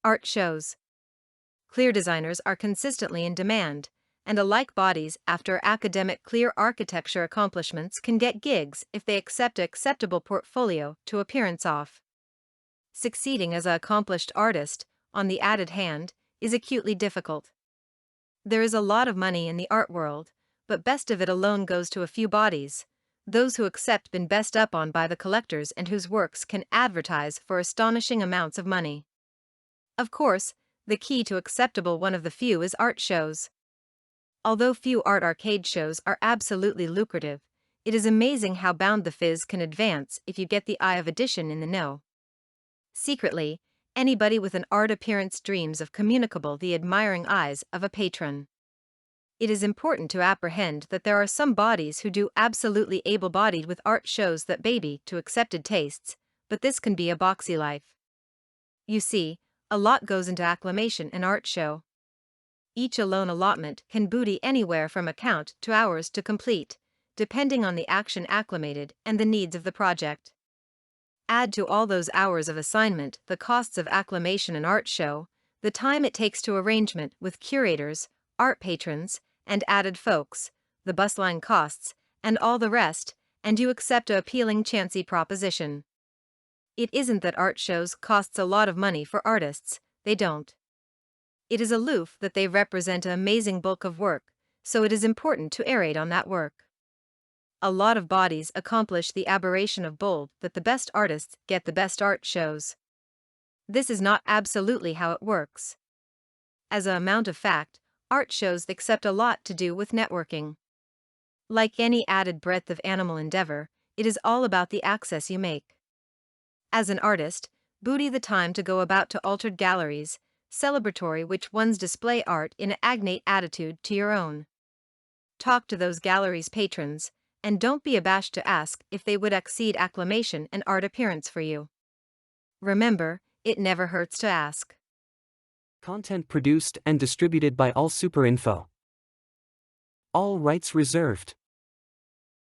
Art shows. Clear designers are consistently in demand, and alike bodies after academic clear architecture accomplishments can get gigs if they accept an acceptable portfolio to appearance off. Succeeding as an accomplished artist, on the added hand, is acutely difficult. There is a lot of money in the art world, but best of it alone goes to a few bodies, those who accept been best up on by the collectors and whose works can advertise for astonishing amounts of money. Of course, the key to acceptable one of the few is art shows. Although few art arcade shows are absolutely lucrative, it is amazing how bound the fizz can advance if you get the eye of edition in the know. Secretly, anybody with an art appearance dreams of communicable the admiring eyes of a patron. It is important to apprehend that there are some bodies who do absolutely able-bodied with art shows that baby to accepted tastes, but this can be a boxy life. You see, a lot goes into acclimation and art show. Each alone allotment can booty anywhere from a count to hours to complete, depending on the action acclimated and the needs of the project. Add to all those hours of assignment the costs of acclimation and art show, the time it takes to arrangement with curators, art patrons, and added folks, the bus-line costs, and all the rest, and you accept a appealing chancy proposition. It isn't that art shows costs a lot of money for artists, they don't. It is aloof that they represent an amazing bulk of work, so it is important to aerate on that work. A lot of bodies accomplish the aberration of bold that the best artists get the best art shows. This is not absolutely how it works. As a amount of fact, art shows accept a lot to do with networking. Like any added breadth of animal endeavor, it is all about the access you make. As an artist, booty the time to go about to altered galleries, celebratory which ones display art in an agnate attitude to your own. Talk to those galleries' patrons, and don't be abashed to ask if they would exceed acclimation and art appearance for you. Remember, it never hurts to ask. Content produced and distributed by All Super Info. All rights reserved.